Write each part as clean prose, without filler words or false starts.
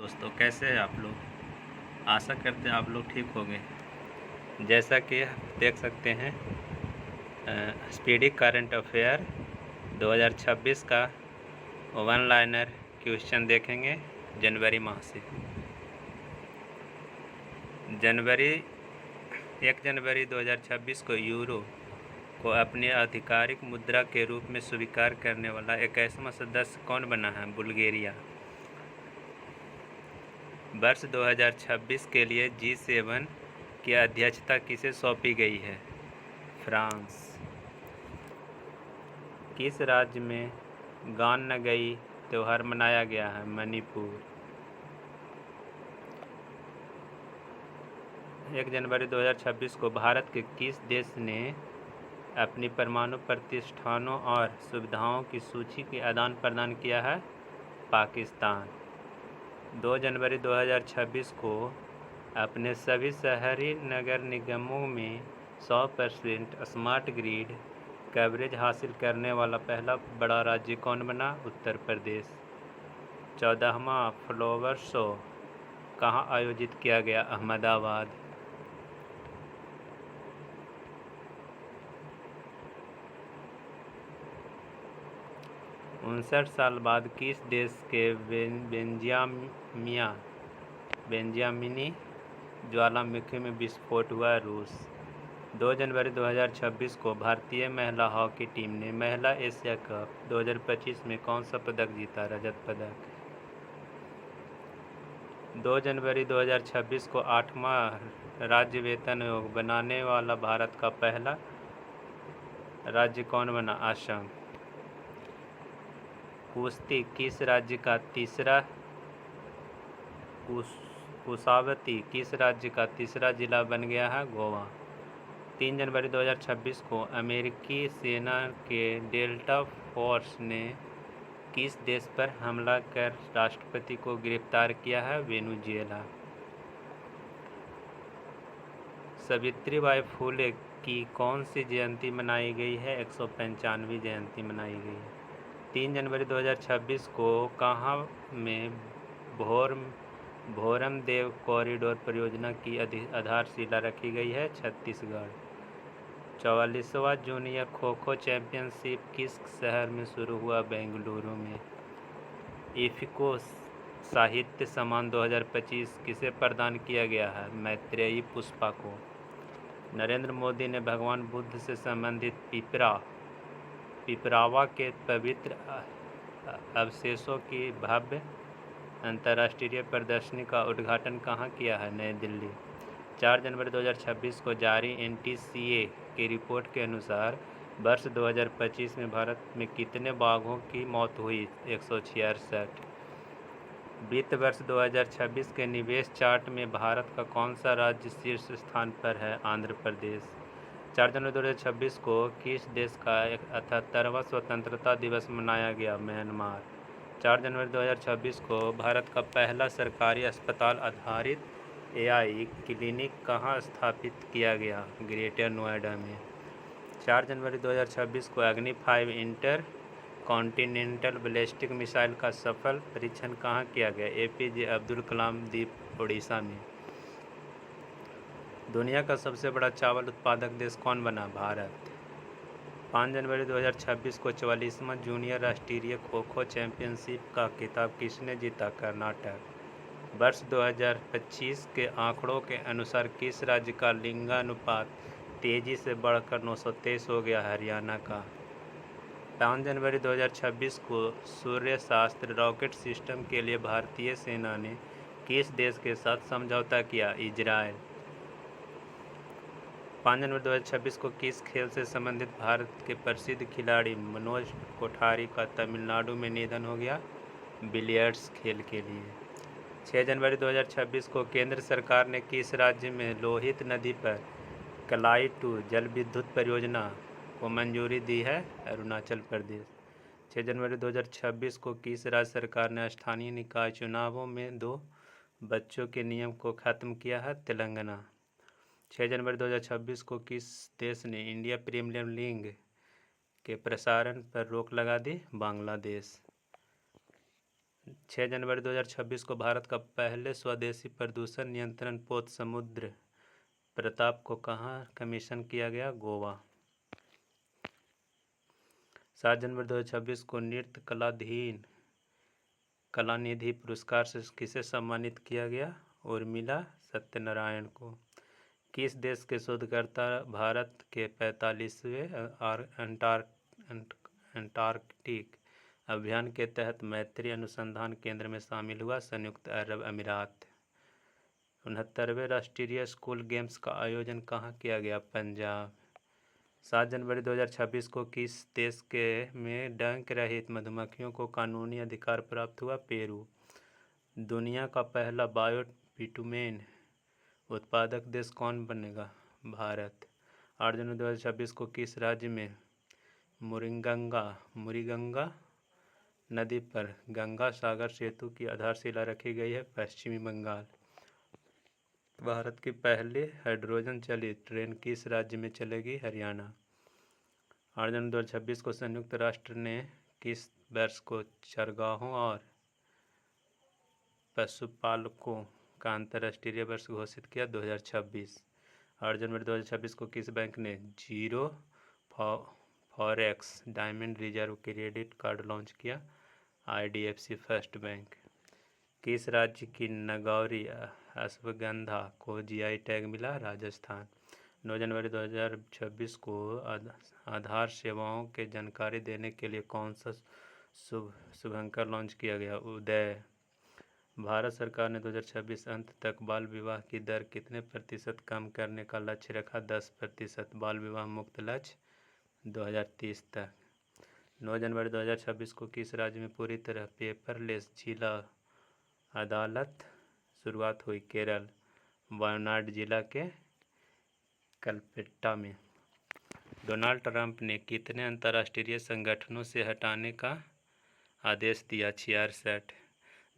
दोस्तों, कैसे हैं आप लोग। आशा करते हैं आप लोग ठीक होंगे। जैसा कि आप देख सकते हैं, स्पीडी करंट अफेयर 2026 का वन लाइनर क्वेश्चन देखेंगे जनवरी माह से। 1 जनवरी 2026 को यूरो को अपनी आधिकारिक मुद्रा के रूप में स्वीकार करने वाला 21वां सदस्य कौन बना है? बुल्गारिया। वर्ष 2026 के लिए G7 की अध्यक्षता किसे सौंपी गई है? फ्रांस। किस राज्य में गान नगई त्यौहार मनाया गया है? मणिपुर। 1 जनवरी 2026 को भारत के किस देश ने अपनी परमाणु प्रतिष्ठानों और सुविधाओं की सूची की आदान प्रदान किया है? पाकिस्तान। 2 जनवरी 2026 को अपने सभी शहरी नगर निगमों में 100% स्मार्ट ग्रिड कवरेज हासिल करने वाला पहला बड़ा राज्य कौन बना? उत्तर प्रदेश। 14वां फ्लावर शो कहाँ आयोजित किया गया? अहमदाबाद। उनसठ साल बाद किस देश के बेंजामिनी ज्वालामुखी में विस्फोट हुआ? रूस। 2 जनवरी 2026 को भारतीय महिला हॉकी टीम ने महिला एशिया कप 2025 में कौन सा पदक जीता? रजत पदक। 2 जनवरी 2026 को 8वां राज्य वेतन आयोग बनाने वाला भारत का पहला राज्य कौन बना? असम। कुश्ती किस राज्य का तीसरा कुशावती किस राज्य का तीसरा जिला बन गया है? गोवा। 3 जनवरी 2026 को अमेरिकी सेना के डेल्टा फोर्स ने किस देश पर हमला कर राष्ट्रपति को गिरफ्तार किया है? वेनेजुएला। सावित्रीबाई फुले की कौन सी जयंती मनाई गई है? 195वीं जयंती मनाई गई है। 3 जनवरी 2026 को कहाँ में भोरम देव कॉरिडोर परियोजना की आधारशिला रखी गई है? छत्तीसगढ़। 44वां जूनियर खो खो चैंपियनशिप किस शहर में शुरू हुआ? बेंगलुरु में। इफ्को साहित्य सम्मान 2025 किसे प्रदान किया गया है? मैत्रेयी पुष्पा को। नरेंद्र मोदी ने भगवान बुद्ध से संबंधित पिपरावा के पवित्र अवशेषों की भव्य अंतर्राष्ट्रीय प्रदर्शनी का उद्घाटन कहाँ किया है? नई दिल्ली। 4 जनवरी 2026 को जारी NTCA की रिपोर्ट के अनुसार वर्ष 2025 में भारत में कितने बाघों की मौत हुई? 166। वित्त वर्ष 2026 के निवेश चार्ट में भारत का कौन सा राज्य शीर्ष स्थान पर है? आंध्र प्रदेश। 4 जनवरी 2026 को किस देश का 78वां स्वतंत्रता दिवस मनाया गया? म्यांमार। 4 जनवरी 2026 को भारत का पहला सरकारी अस्पताल आधारित AI क्लिनिक कहाँ स्थापित किया गया? ग्रेटर नोएडा में। 4 जनवरी 2026 को अग्नि 5 इंटर कॉन्टिनेंटल बैलिस्टिक मिसाइल का सफल परीक्षण कहाँ किया गया? APJ अब्दुल कलाम द्वीप ओडिशा में। दुनिया का सबसे बड़ा चावल उत्पादक देश कौन बना? भारत। 5 जनवरी 2026 को 44वां जूनियर राष्ट्रीय खो खो चैंपियनशिप का खिताब किसने जीता? कर्नाटक। वर्ष 2025 के आंकड़ों के अनुसार किस राज्य का लिंगानुपात तेजी से बढ़कर 923 हो गया? हरियाणा का। 5 जनवरी 2026 को सूर्य शास्त्र रॉकेट सिस्टम के लिए भारतीय सेना ने किस देश के साथ समझौता किया? इजरायल। 5 जनवरी 2026 को किस खेल से संबंधित भारत के प्रसिद्ध खिलाड़ी मनोज कोठारी का तमिलनाडु में निधन हो गया? बिलियर्ड्स खेल के लिए। 6 जनवरी 2026 को केंद्र सरकार ने किस राज्य में लोहित नदी पर कलाई टू जल विद्युत परियोजना को मंजूरी दी है? अरुणाचल प्रदेश। 6 जनवरी 2026 को किस राज्य सरकार ने स्थानीय निकाय चुनावों में 2 बच्चों के नियम को खत्म किया है? तेलंगाना। 6 जनवरी 2026 को किस देश ने इंडिया प्रीमियर लीग के प्रसारण पर रोक लगा दी? बांग्लादेश। 6 जनवरी 2026 को भारत का पहले स्वदेशी प्रदूषण नियंत्रण पोत समुद्र प्रताप को कहाँ कमीशन किया गया? गोवा। 7 जनवरी 2026 को नृत्य कलानिधि पुरस्कार से किसे सम्मानित किया गया? उर्मिला सत्यनारायण को। किस देश के शोधकर्ता भारत के 45वें अंटार्कटिक अभियान के तहत मैत्री अनुसंधान केंद्र में शामिल हुआ? संयुक्त अरब अमीरात। 69वें राष्ट्रीय स्कूल गेम्स का आयोजन कहाँ किया गया? पंजाब। 7 जनवरी 2026 को किस देश में डंक रहित मधुमक्खियों को कानूनी अधिकार प्राप्त हुआ? पेरू। दुनिया का पहला बायो बिटुमेन उत्पादक देश कौन बनेगा? भारत। 8 जनवरी 2026 को किस राज्य में मुरीगंगा नदी पर गंगा सागर सेतु की आधारशिला रखी गई है? पश्चिमी बंगाल। भारत की पहली हाइड्रोजन चलित ट्रेन किस राज्य में चलेगी? हरियाणा। 8 जनवरी 2026 को संयुक्त राष्ट्र ने किस वर्ष को चरगाहों और पशुपालकों का अंतर्राष्ट्रीय वर्ष घोषित किया? 2026। 8 जनवरी 2026 को किस बैंक ने zero forex diamond reserve credit card launch किया? IDFC first bank. किस राज्य की नगौरी अश्वगंधा को GI टैग मिला? राजस्थान। 9 जनवरी 2026 को आधार सेवाओं के जानकारी देने के लिए कौन सा शुभंकर लॉन्च किया गया? उदय। भारत सरकार ने 2026 अंत तक बाल विवाह की दर कितने प्रतिशत कम करने का लक्ष्य रखा? 10%। बाल विवाह मुक्त लक्ष्य 2030 तक। 9 जनवरी 2026 को किस राज्य में पूरी तरह पेपरलेस जिला अदालत शुरुआत हुई? केरल। वायनाड जिला के कलपेट्टा में। डोनाल्ड ट्रंप ने कितने अंतर्राष्ट्रीय संगठनों से हटाने का आदेश दिया? 66।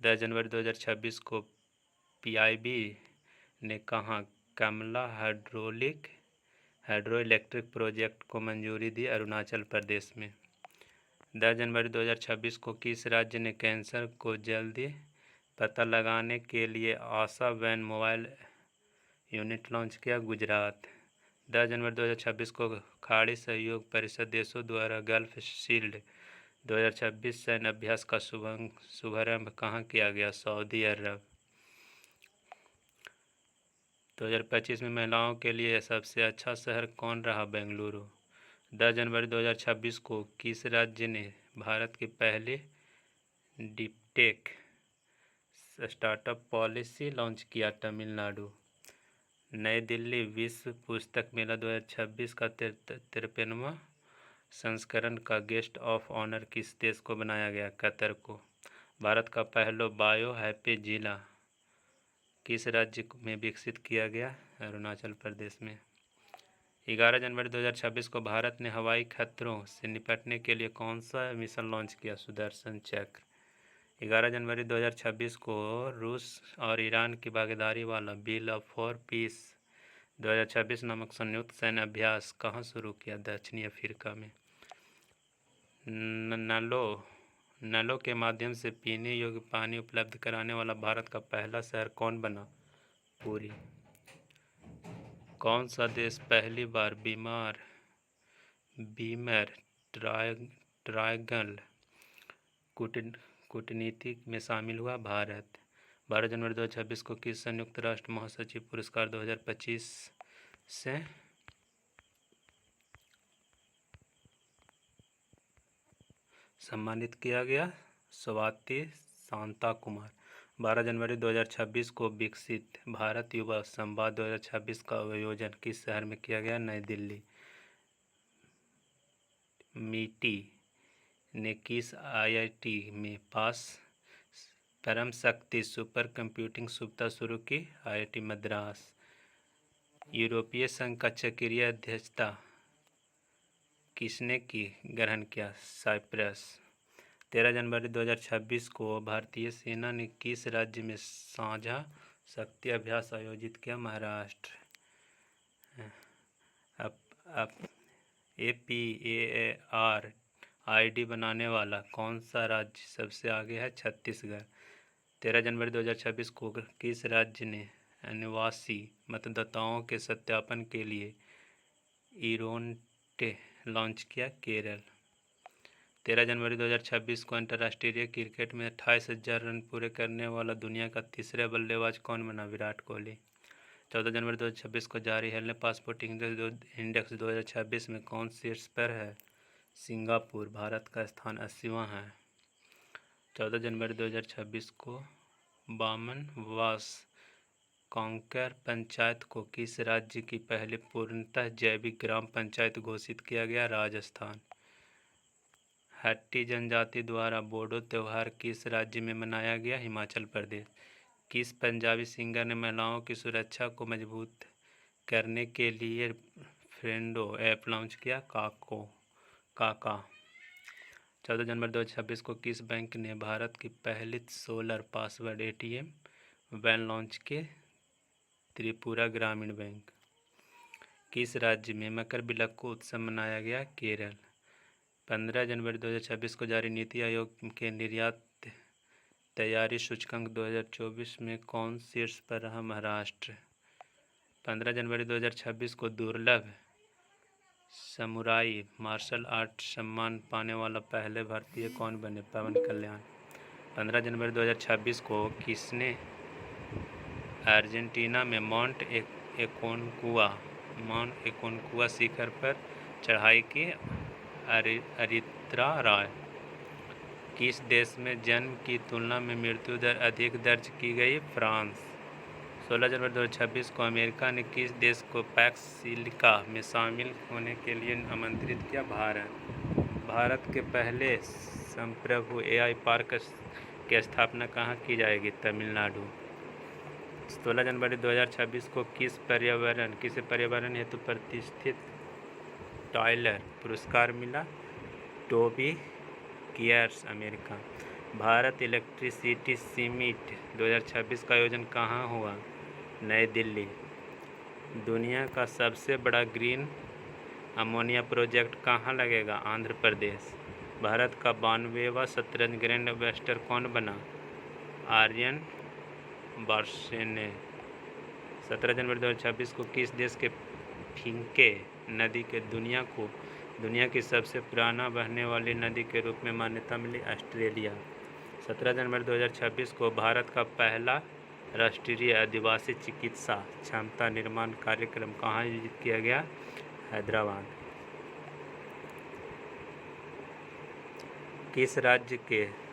10 जनवरी 2026 को PIB ने कहाँ कमला हाइड्रो इलेक्ट्रिक प्रोजेक्ट को मंजूरी दी? अरुणाचल प्रदेश में। 10 जनवरी 2026 को किस राज्य ने कैंसर को जल्दी पता लगाने के लिए आशा वैन मोबाइल यूनिट लॉन्च किया? गुजरात। 10 जनवरी 2026 को खाड़ी सहयोग परिषद देशों द्वारा गल्फ शील्ड 2026 सैन्य अभ्यास का शुभारंभ कहाँ किया गया? सऊदी अरब। 2025 में महिलाओं के लिए सबसे अच्छा शहर कौन रहा? बेंगलुरु। 10 जनवरी 2026 को किस राज्य ने भारत की पहली डीपटेक स्टार्टअप पॉलिसी लॉन्च किया? तमिलनाडु। नई दिल्ली विश्व पुस्तक मेला 2026 का 53वां संस्करण का गेस्ट ऑफ ऑनर किस देश को बनाया गया? कतर को। भारत का पहला बायो हैप्पी जिला किस राज्य में विकसित किया गया? अरुणाचल प्रदेश में। 11 जनवरी 2026 को भारत ने हवाई खतरों से निपटने के लिए कौन सा मिशन लॉन्च किया? सुदर्शन चक्र। 11 जनवरी 2026 को रूस और ईरान की भागीदारी वाला बिल फॉर पीस 2026 नामक संयुक्त सैन्य अभ्यास कहाँ शुरू किया? दक्षिणी अफ्रीका में। नलों के माध्यम से पीने योग्य पानी उपलब्ध कराने वाला भारत का पहला शहर कौन बना? पुरी। कौन सा देश पहली बार बीमर ट्रायंगल कूटनीति में शामिल हुआ? भारत। 12 जनवरी 2026 को किस संयुक्त राष्ट्र महासचिव पुरस्कार 2025 से सम्मानित किया गया? स्वाति शांता कुमार। 12 जनवरी 2026 को विकसित भारत युवा संवाद 2026 का आयोजन किस शहर में किया गया? नई दिल्ली। MITI ने किस IIT में परम शक्ति सुपर कंप्यूटिंग सुविधा शुरू की? IIT मद्रास। यूरोपीय संघ का चक्रीय अध्यक्षता किसने ग्रहण किया? साइप्रस। 13 जनवरी 2026 को भारतीय सेना ने किस राज्य में साझा शक्ति अभ्यास आयोजित किया? महाराष्ट्र। APAR आईडी बनाने वाला कौन सा राज्य सबसे आगे है? छत्तीसगढ़। 13 जनवरी 2026 को किस राज्य ने अनिवासी मतदाताओं के सत्यापन के लिए ईरोन्टे लॉन्च किया? केरल। 13 जनवरी 2026 को अंतर्राष्ट्रीय क्रिकेट में 28,000 रन पूरे करने वाला दुनिया का तीसरा बल्लेबाज कौन बना? विराट कोहली। 14 जनवरी 2026 को जारी हेलने पासपोर्ट इंडेक्स 2026 में कौन शीर्ष पर है? सिंगापुर। भारत का स्थान 80वां है। 14 जनवरी 2026 को बामनवास कांकेर पंचायत को किस राज्य की पहली पूर्णतः जैविक ग्राम पंचायत घोषित किया गया? राजस्थान। हट्टी जनजाति द्वारा बोडो त्यौहार किस राज्य में मनाया गया? हिमाचल प्रदेश। किस पंजाबी सिंगर ने महिलाओं की सुरक्षा को मजबूत करने के लिए फ्रेंडो ऐप लॉन्च किया? काका। 14 जनवरी 2026 को किस बैंक ने भारत की पहली solar password ATM van launch की? त्रिपुरा ग्रामीण बैंक। किस राज्य में मकरबिलक्कू उत्सव मनाया गया? केरल। 15 जनवरी 2026 को जारी नीति आयोग के निर्यात तैयारी सूचकांक 2024 में कौन शीर्ष पर रहा? महाराष्ट्र। 15 जनवरी 2026 को दुर्लभ समुराई मार्शल आर्ट सम्मान पाने वाला पहले भारतीय कौन बने? पवन कल्याण। 15 जनवरी 2026 को किसने अर्जेंटीना में माउंट एकोनकुआ शिखर पर चढ़ाई की? अरित्रा राय। किस देश में जन्म की तुलना में मृत्यु दर अधिक दर्ज की गई? फ्रांस। 16 जनवरी 2026 को अमेरिका ने किस देश को पैक्स सिलिका में शामिल होने के लिए आमंत्रित किया? भारत के पहले संप्रभु AI पार्क की स्थापना कहाँ की जाएगी? तमिलनाडु। 16 जनवरी 2026 को किसे पर्यावरण हेतु प्रतिष्ठित टाइलर पुरस्कार मिला? Toby Kiers, America. भारत इलेक्ट्रिसिटी समिट 2026 का आयोजन कहाँ हुआ? नई दिल्ली। दुनिया का सबसे बड़ा ग्रीन अमोनिया प्रोजेक्ट कहाँ लगेगा? आंध्र प्रदेश। भारत का 92वां शतरंज ग्रैंड मास्टर कौन बना? आर्यन बार्शेने। 17 जनवरी 2026 को किस देश के फिंके नदी के दुनिया की सबसे पुराना बहने वाली नदी के रूप में मान्यता मिली? ऑस्ट्रेलिया। 17 जनवरी 2026 को भारत का पहला राष्ट्रीय आदिवासी चिकित्सा क्षमता निर्माण कार्यक्रम कहाँ आयोजित किया गया? हैदराबाद। किस राज्य के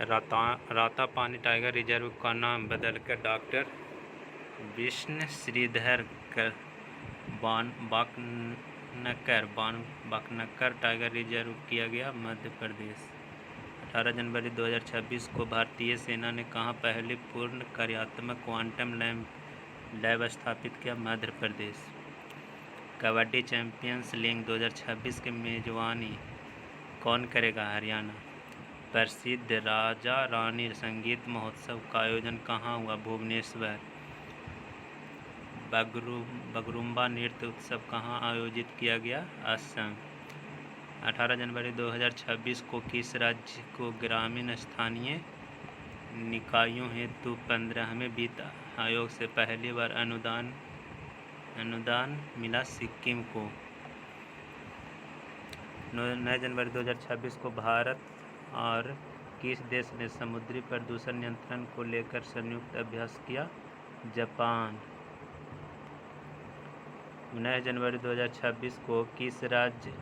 रातापानी टाइगर रिजर्व का नाम बदलकर doctor Vishnu Shridhar Bakankar tiger reserve किया गया? मध्य प्रदेश। 18 जनवरी 2026 को भारतीय सेना ने कहाँ पहली पूर्ण कार्यात्मक क्वांटम लैब स्थापित किया? मध्य प्रदेश। कबड्डी चैंपियंस लीग 2026 की मेजबानी कौन करेगा? हरियाणा। प्रसिद्ध राजा रानी संगीत महोत्सव का आयोजन कहाँ हुआ? भुवनेश्वर। बगरुम्बा नृत्य उत्सव कहाँ आयोजित किया गया? असम। 18 जनवरी 2026 को किस राज्य को ग्रामीण स्थानीय निकायों हेतु 15वें वित्त आयोग से पहली बार अनुदान मिला? सिक्किम को। 9 जनवरी 2026 को भारत और किस देश ने समुद्री प्रदूषण नियंत्रण को लेकर संयुक्त अभ्यास किया? जापान। 9 जनवरी 2026 को किस राज्य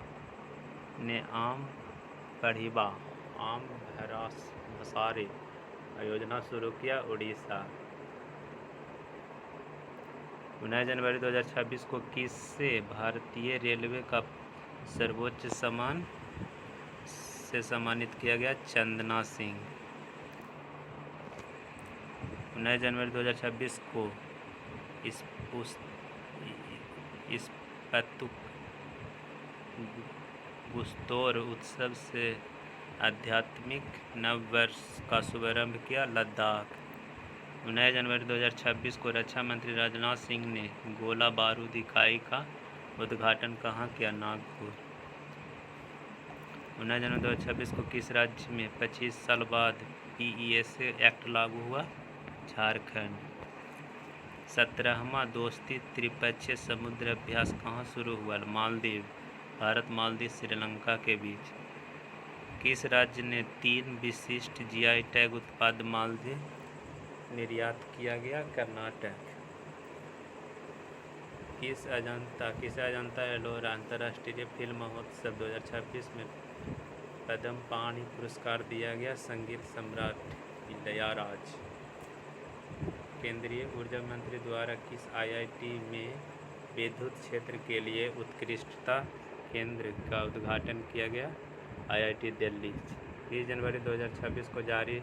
ने आम भसारे योजना शुरू किया? उड़ीसा। 9 जनवरी 2026 को किसे भारतीय रेलवे का सर्वोच्च सम्मान से सम्मानित किया गया? चंदना सिंह। 9 जनवरी 2026 को गुस्तोर उत्सव से आध्यात्मिक नववर्ष का शुभारंभ किया? लद्दाख। 9 जनवरी 2026 को रक्षा मंत्री राजनाथ सिंह ने गोला बारूद इकाई का उद्घाटन कहाँ किया? नागपुर। 19 जनवरी 2026 को किस राज्य में 25 साल बाद PESA एक्ट लागू हुआ? झारखंड। 17वां दोस्ती त्रिपक्षीय समुद्र अभ्यास कहाँ शुरू हुआ? मालदीव। भारत मालदीव श्रीलंका के बीच। किस राज्य ने 3 विशिष्ट GI टैग उत्पाद मालदीव निर्यात किया गया? कर्नाटक। किसे अजंता एलोरा अंतर्राष्ट्रीय फिल्म महोत्सव 2026 में पद्म पाणि पुरस्कार दिया गया? संगीत सम्राट इलैयाराज। केंद्रीय ऊर्जा मंत्री द्वारा किस IIT में विद्युत क्षेत्र के लिए उत्कृष्टता केंद्र का उद्घाटन किया गया? IIT दिल्ली। 20 जनवरी 2026 को जारी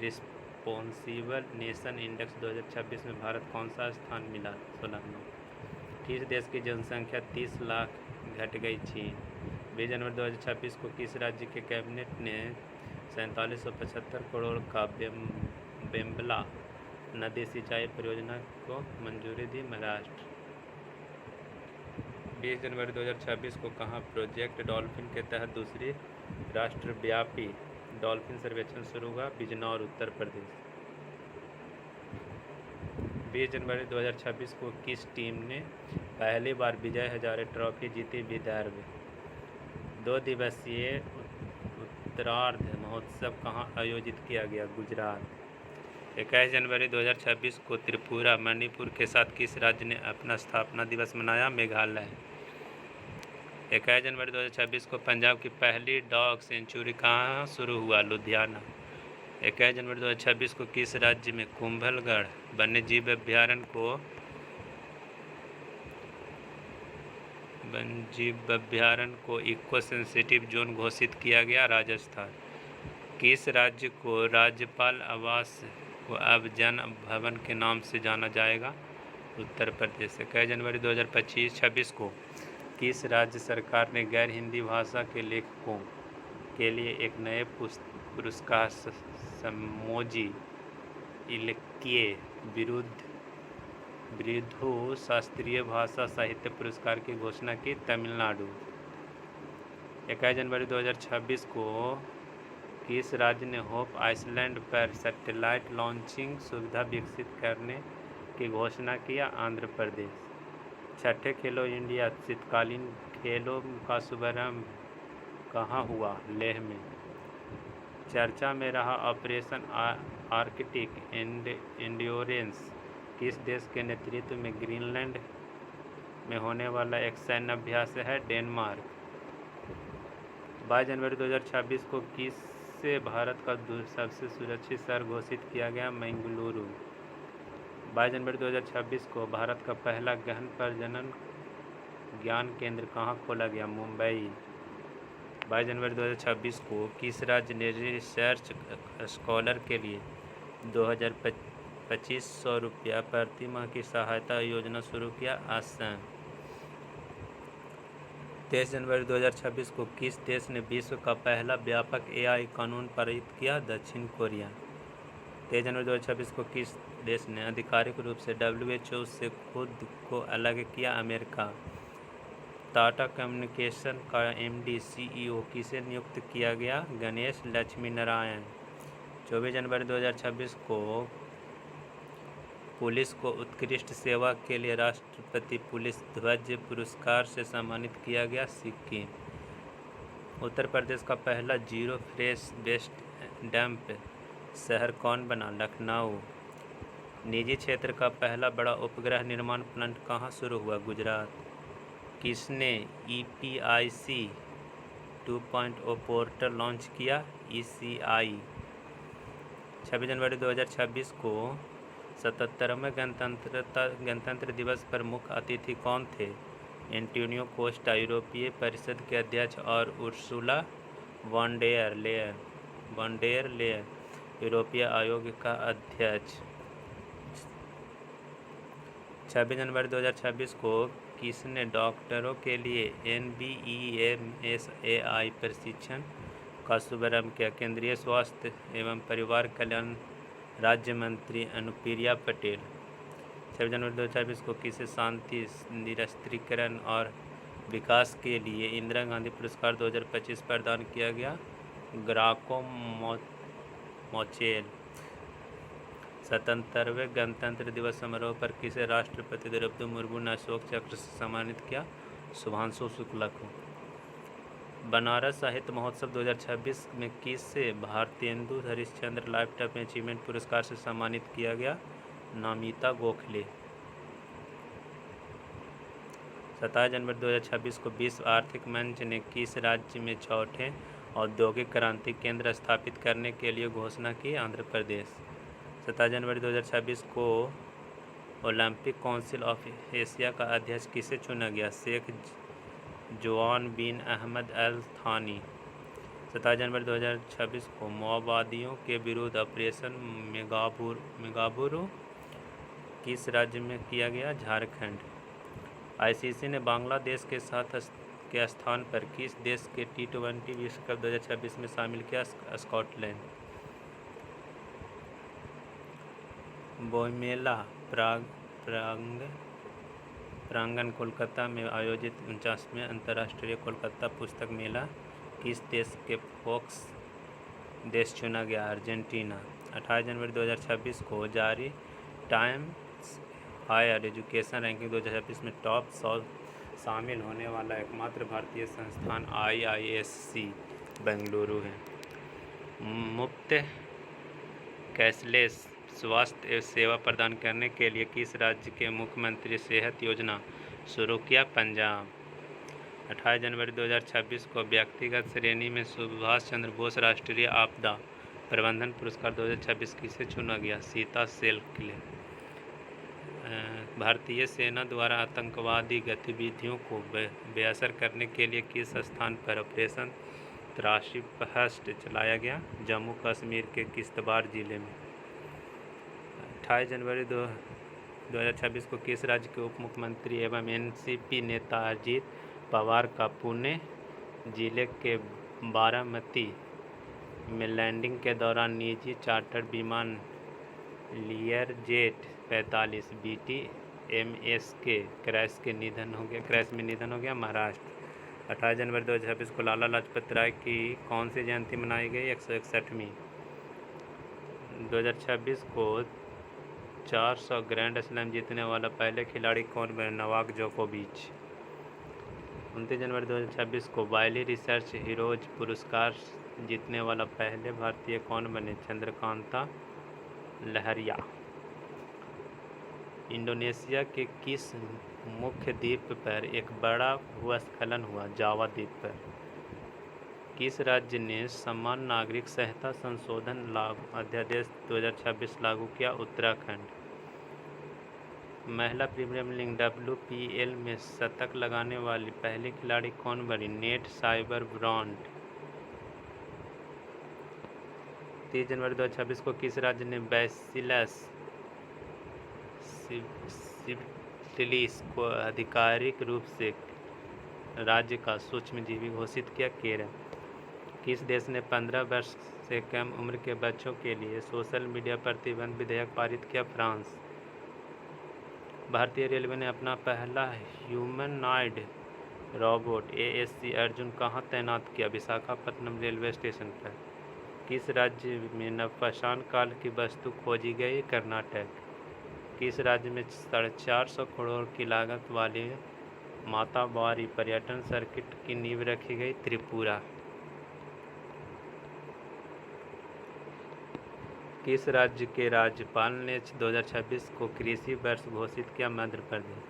रिस्पॉन्सिबल नेशन इंडेक्स 2026 में भारत कौन सा स्थान मिला? 16वां। किस देश की जनसंख्या 30 लाख घट गई? चीन। 20 जनवरी 2026 को किस राज्य के कैबिनेट ने 4775 करोड़ का बेम्बला नदी सिंचाई परियोजना को मंजूरी दी? महाराष्ट्र। 20 जनवरी 2026 को कहाँ प्रोजेक्ट डॉल्फिन के तहत दूसरी राष्ट्रव्यापी डॉल्फिन सर्वेक्षण शुरू हुआ? बिजनौर, उत्तर प्रदेश। 20 जनवरी 2026 को किस टीम ने पहली बार विजय हजारे ट्रॉफी जीती? विदर्भ। 2 दिवसीय उत्तरार्ध महोत्सव कहाँ आयोजित किया गया? गुजरात। 21 जनवरी 2026 को त्रिपुरा मणिपुर के साथ किस राज्य ने अपना स्थापना दिवस मनाया? मेघालय। 21 जनवरी 2026 को पंजाब की पहली डॉग सेंचुरी कहाँ शुरू हुआ? लुधियाना। 21 जनवरी 2026 को किस राज्य में कुंभलगढ़ वन्यजीव अभ्यारण्य को इको सेंसिटिव जोन घोषित किया गया? राजस्थान। किस राज्य को राज्यपाल आवास को अब जन भवन के नाम से जाना जाएगा? उत्तर प्रदेश। 21 जनवरी 2026 को किस राज्य सरकार ने गैर हिंदी भाषा के लेखकों के लिए एक नए पुरस्कार समोजी इलक्कीय बिरुदु शास्त्रीय भाषा साहित्य पुरस्कार की घोषणा की? तमिलनाडु। 21 जनवरी 2026 को किस राज्य ने होप आइसलैंड पर सैटेलाइट लॉन्चिंग सुविधा विकसित करने की घोषणा किया? आंध्र प्रदेश। 6ठे खेलो इंडिया शीतकालीन खेलों का शुभारंभ कहाँ हुआ? लेह में। चर्चा में रहा ऑपरेशन आर्कटिक एंड्योरेंस किस देश के नेतृत्व में ग्रीनलैंड में होने वाला एक सैन्य अभ्यास है? डेनमार्क। 22 जनवरी 2026 को किसे भारत का सबसे सुरक्षित शहर घोषित किया गया? बेंगलुरु। 22 जनवरी 2026 को भारत का पहला गहन प्रजनन ज्ञान केंद्र कहाँ खोला गया? मुंबई। 22 जनवरी 2026 को किस राज्य ने रिसर्च स्कॉलर के लिए 2500 रुपया प्रति माह की सहायता योजना शुरू किया? असम। 23 जनवरी 2026 को किस देश ने विश्व का पहला व्यापक AI कानून पारित किया? दक्षिण कोरिया। 23 जनवरी 2026 को किस देश ने आधिकारिक रूप से WHO से खुद को अलग किया? अमेरिका। टाटा कम्युनिकेशन का MD CEO किसे नियुक्त किया गया? गणेश लक्ष्मी नारायण। 24 जनवरी 2026 को पुलिस को उत्कृष्ट सेवा के लिए राष्ट्रपति पुलिस ध्वज पुरस्कार से सम्मानित किया गया? सिक्किम। उत्तर प्रदेश का पहला जीरो फ्रेश वेस्ट डंप शहर कौन बना? लखनऊ। निजी क्षेत्र का पहला बड़ा उपग्रह निर्माण प्लांट कहाँ शुरू हुआ? गुजरात। किसने EPIC 2.0 पोर्टल लॉन्च किया? ECI। 26 जनवरी 2026 को 77वें गणतंत्र दिवस पर मुख्य अतिथि कौन थे? एंटोनियो कोस्टा यूरोपीय परिषद के अध्यक्ष और उर्सुला वॉन डेर लेयर यूरोपीय आयोग का अध्यक्ष। 26 जनवरी 2026 को किसने डॉक्टरों के लिए NBEMSAI प्रशिक्षण का शुभारंभ किया? केंद्रीय स्वास्थ्य एवं परिवार कल्याण राज्य मंत्री अनुप्रिया पटेल। 26 जनवरी 2026 को किसे शांति निरस्त्रीकरण और विकास के लिए इंदिरा गांधी पुरस्कार 2025 प्रदान किया गया। ग्राको मोचेल। 77वें गणतंत्र दिवस समारोह पर किसे राष्ट्रपति द्रौपदी मुर्मू ने अशोक चक्र से सम्मानित किया? शुभांशु शुक्ला को। बनारस साहित्य महोत्सव 2026 में किसे Bharatendu Harishchandra life time achievement पुरस्कार से सम्मानित किया गया? नमिता गोखले। 27 जनवरी 2026 को विश्व आर्थिक मंच ने किस राज्य में चौथे औद्योगिक क्रांति केंद्र स्थापित करने के लिए घोषणा की? आंध्र प्रदेश। 27 जनवरी 2026 को ओलंपिक काउंसिल ऑफ एशिया का अध्यक्ष किसे चुना गया? शेख जोआन बिन अहमद अल थानी। 27 जनवरी 2026 को माओवादियों के विरुद्ध ऑपरेशन मेगाबुरु किस राज्य में किया गया? झारखंड। आईसीसी ने बांग्लादेश के साथ के स्थान पर किस देश के T20 विश्व कप 2026 में शामिल किया? स्कॉटलैंड। बोईमेला प्रांगण कोलकाता में आयोजित 49वें अंतर्राष्ट्रीय कोलकाता पुस्तक मेला किस देश के फोक्स देश चुना गया? अर्जेंटीना। 28 जनवरी 2026 को जारी टाइम्स हायर एजुकेशन रैंकिंग 2026 में टॉप 100 शामिल होने वाला एकमात्र भारतीय संस्थान IISc बेंगलुरु है। मुफ्त कैशलेस स्वास्थ्य सेवा प्रदान करने के लिए किस राज्य के मुख्यमंत्री सेहत योजना शुरू किया? पंजाब। 28 जनवरी 2026 को व्यक्तिगत श्रेणी में सुभाष चंद्र बोस राष्ट्रीय आपदा प्रबंधन पुरस्कार 2026 किसे चुना गया? सीता सेल्किले। भारतीय सेना द्वारा आतंकवादी गतिविधियों को बेअसर करने के लिए किस स्थान पर ऑपरेशन त्रासी फहस्ट चलाया गया? जम्मू कश्मीर के किश्तवाड़ जिले में। 28 जनवरी 2026 को किस राज्य के उप मुख्यमंत्री एवं एनसीपी नेता अजीत पवार का पुणे जिले के बारामती में लैंडिंग के दौरान निजी चार्टर्ड विमान लियरजेट 45 BTMS के क्रैश में निधन हो गया? महाराष्ट्र। 28 जनवरी 2026 को लाला लाजपत राय की कौन सी जयंती मनाई गई? 161वीं। 2026 को 400 ग्रैंड स्लैम जीतने वाला पहले खिलाड़ी कौन बने? नोवाक जोकोविच। 29 जनवरी 2026 को वायली रिसर्च हीरोज पुरस्कार जीतने वाला पहले भारतीय कौन बने? चंद्रकांता लहरिया। इंडोनेशिया के किस मुख्य द्वीप पर एक बड़ा भूस्खलन हुआ? जावा द्वीप पर। किस राज्य ने समान नागरिक संहिता संशोधन अध्यादेश 2026 लागू किया? उत्तराखंड। महिला प्रीमियर लीग WPL में शतक लगाने वाली पहली खिलाड़ी कौन बनी? Net cyber brand. 30 जनवरी 2026 को किस राज्य ने बैसिलस सिब्टिलिस को आधिकारिक रूप से राज्य का सूक्ष्मजीवी घोषित किया? केरल। किस देश ने 15 वर्ष से कम उम्र के बच्चों के लिए सोशल मीडिया प्रतिबंध विधेयक पारित किया? फ्रांस। भारतीय रेलवे ने अपना पहला ह्यूमनॉइड रोबोट ASC अर्जुन कहाँ तैनात किया? विशाखापट्टनम रेलवे स्टेशन पर। किस राज्य में नवपाषाण काल की वस्तु खोजी गई? कर्नाटक। किस राज्य में 450 करोड़ की लागत वाली माताबारी पर्यटन सर्किट की नींव रखी गई? त्रिपुरा। किस राज्य के राज्यपाल ने 2026 को कृषि वर्ष घोषित किया? मध्य प्रदेश।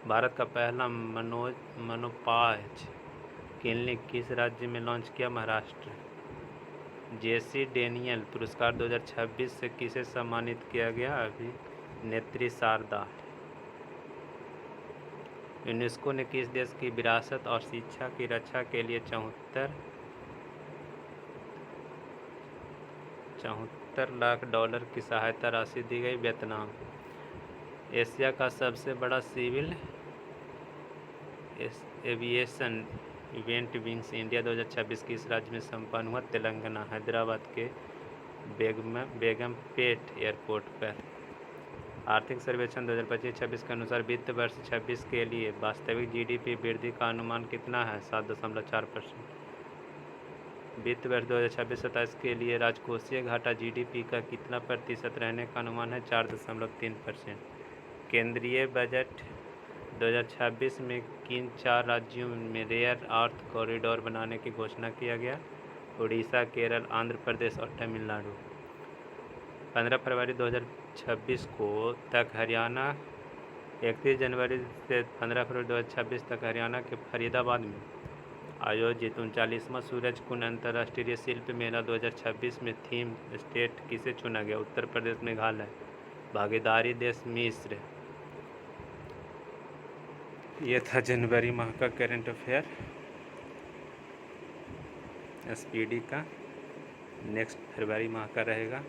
भारत का पहला मनोपाज क्लिनिक किस राज्य में लॉन्च किया? महाराष्ट्र। जेसी डेनियल पुरस्कार 2026 से किसे सम्मानित किया गया? अभिनेत्री शारदा। यूनेस्को ने किस देश की विरासत और शिक्षा की रक्षा के लिए 74 लाख डॉलर की सहायता राशि दी गई? वियतनाम। एशिया का सबसे बड़ा civil aviation event Wings India 2026 किस राज्य में संपन्न हुआ? तेलंगाना। हैदराबाद के बेगमपेट एयरपोर्ट पर। आर्थिक सर्वेक्षण 2025-26 के अनुसार वित्त वर्ष 26 के लिए वास्तविक जीडीपी वृद्धि का अनुमान कितना है? 7.4%। वित्त वर्ष 2026-27 के लिए राजकोषीय घाटा जीडीपी का कितना प्रतिशत रहने का अनुमान है? 4.3%। केंद्रीय बजट 2026 में किन 4 राज्यों में रेयर अर्थ कॉरिडोर बनाने की घोषणा किया गया? उड़ीसा, केरल, आंध्र प्रदेश और तमिलनाडु। 15 फरवरी 2026 को तक हरियाणा 31 जनवरी से 15 फरवरी 2026 तक हरियाणा के फरीदाबाद में आयोजित 39वां सूरजकुंड अंतर्राष्ट्रीय शिल्प मेला 2026 में थीम स्टेट किसे चुना गया? उत्तर प्रदेश, मेघालय। भागीदारी देश मिस्र। ये था जनवरी माह का करंट अफेयर एसपीडी का। नेक्स्ट फरवरी माह का रहेगा।